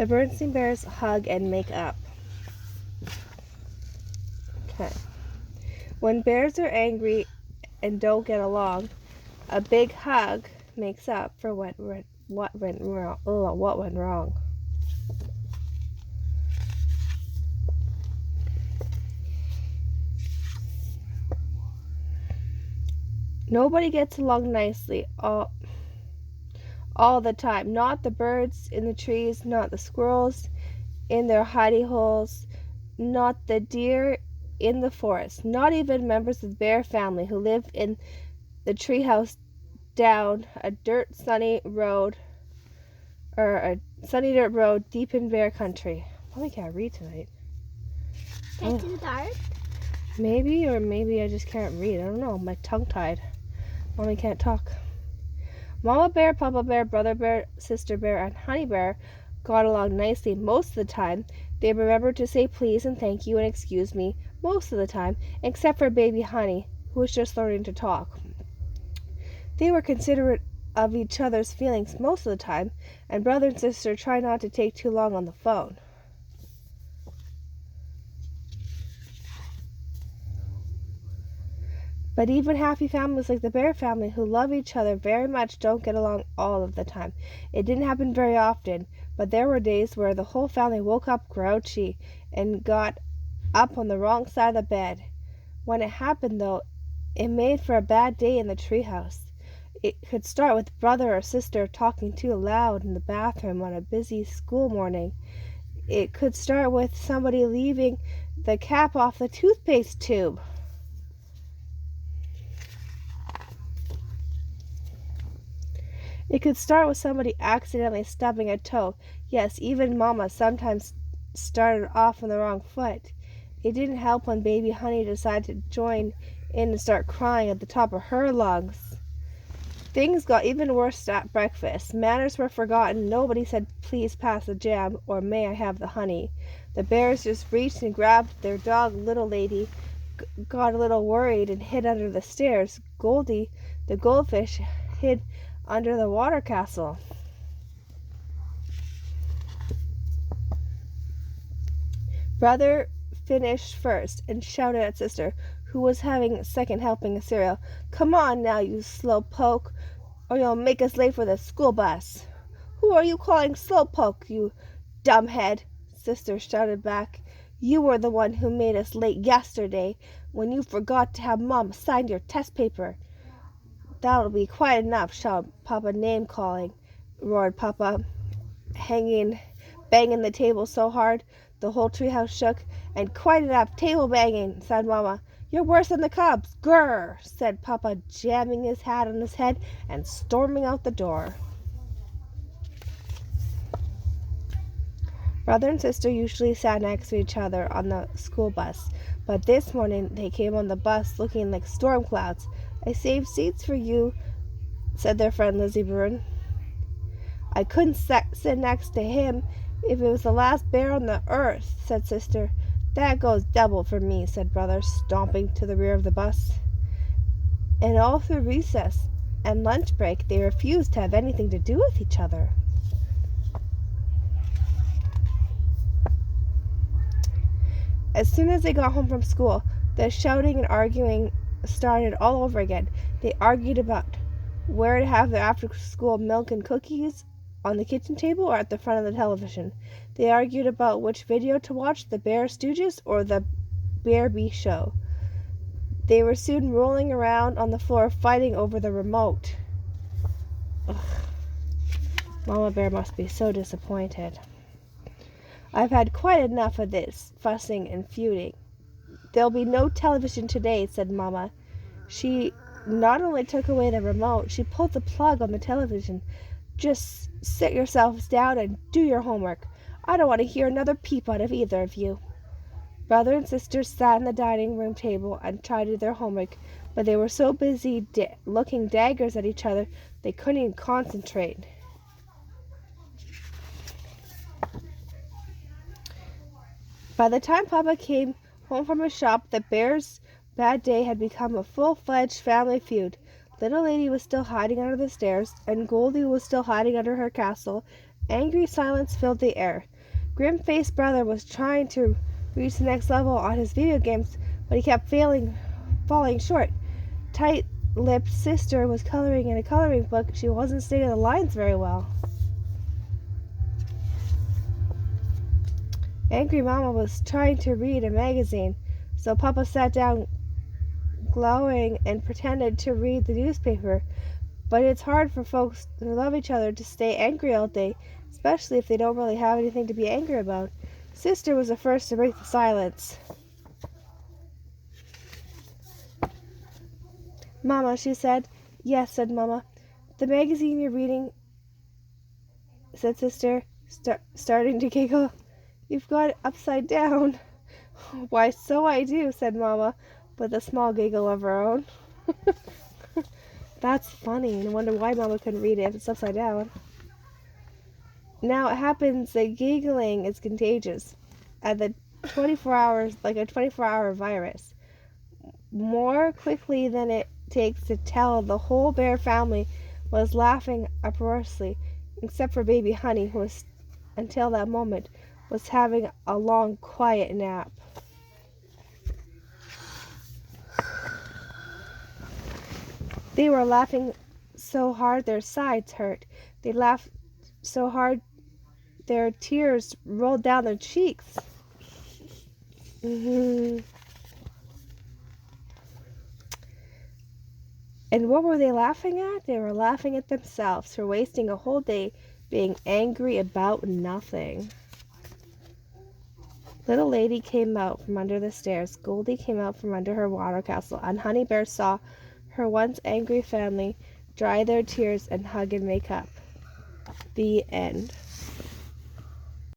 The Berenstain Bears hug and make up. Okay. When bears are angry and don't get along, a big hug makes up for what went wrong. Nobody gets along nicely all the time. Not the birds in the trees, not the squirrels in their hidey holes, not the deer in the forest, not even members of the bear family who live in the treehouse down a sunny dirt road deep in bear country. Well, I can't read tonight. Is it too dark? Maybe I just can't read. I don't know. My tongue tied. Mommy can't talk. Mama bear, Papa bear, brother bear, sister bear, and honey bear got along nicely most of the time. They remembered to say please and thank you and excuse me most of the time, except for baby Honey, who was just learning to talk. They were considerate of each other's feelings most of the time, and brother and sister tried not to take too long on the phone. But even happy families like the bear family who love each other very much don't get along all of the time. It didn't happen very often, but there were days where the whole family woke up grouchy and got up on the wrong side of the bed. When it happened, though, it made for a bad day in the treehouse. It could start with brother or sister talking too loud in the bathroom on a busy school morning. It could start with somebody leaving the cap off the toothpaste tube. It could start with somebody accidentally stubbing a toe. Yes, even Mama sometimes started off on the wrong foot. It didn't help when baby Honey decided to join in and start crying at the top of her lungs. Things got even worse at breakfast. Manners were forgotten. Nobody said, please pass the jam, or may I have the honey. The bears just reached and grabbed their dog, Little Lady, got a little worried and hid under the stairs. Goldie, the goldfish, hid under the water castle. Brother finished first and shouted at sister, who was having a second helping of cereal. Come on now, you slow poke, or you'll make us late for the school bus. Who are you calling slow poke, you dumbhead? Sister shouted back. You were the one who made us late yesterday when you forgot to have Mom sign your test paper. That'll be quite enough, shouted Papa, name-calling, roared Papa, banging the table so hard the whole treehouse shook. And quite enough table banging, said Mama. You're worse than the cubs. Grrr, said Papa, jamming his hat on his head and storming out the door. Brother and sister usually sat next to each other on the school bus, but this morning they came on the bus looking like storm clouds. I saved seats for you, said their friend Lizzie Bruin. I couldn't sit next to him if it was the last bear on the earth, said sister. That goes double for me, said brother, stomping to the rear of the bus. And all through recess and lunch break, they refused to have anything to do with each other. As soon as they got home from school, the shouting and arguing started all over again. They argued about where to have their after-school milk and cookies, on the kitchen table or at the front of the television. They argued about which video to watch, the Bear Stooges or the Bear Bee Show. They were soon rolling around on the floor fighting over the remote. Ugh. Mama Bear must be so disappointed. I've had quite enough of this fussing and feuding. There'll be no television today, said Mama. She not only took away the remote, she pulled the plug on the television. Just sit yourselves down and do your homework. I don't want to hear another peep out of either of you. Brother and sister sat at the dining room table and tried to do their homework, but they were so busy looking daggers at each other they couldn't even concentrate. By the time Papa came home from his shop, the bears' bad day had become a full-fledged family feud. Little Lady was still hiding under the stairs, and Goldie was still hiding under her castle, Angry silence filled the air. Grim-faced brother was trying to reach the next level on his video games, but he kept falling short. Tight-lipped sister was coloring in a coloring book. She wasn't stating the lines very well. Angry Mama was trying to read a magazine, so Papa sat down glowing and pretended to read the newspaper. But it's hard for folks who love each other to stay angry all day, especially if they don't really have anything to be angry about. Sister was the first to break the silence. Mama, she said. Yes, said Mama. The magazine you're reading, said Sister, starting to giggle. You've got it upside down. Why, so I do, said Mama, with a small giggle of her own. That's funny. No wonder why Mama couldn't read it if it's upside down. Now it happens that giggling is contagious at the 24 hours, like a 24-hour virus. More quickly than it takes to tell, the whole bear family was laughing uproariously, except for baby Honey, who was, until that moment, was having a long, quiet nap. They were laughing so hard their sides hurt. They laughed so hard their tears rolled down their cheeks. And what were they laughing at? They were laughing at themselves for wasting a whole day being angry about nothing. Little Lady came out from under the stairs. Goldie came out from under her water castle, and Honey Bear saw her once angry family dry their tears and hug and make up. The end.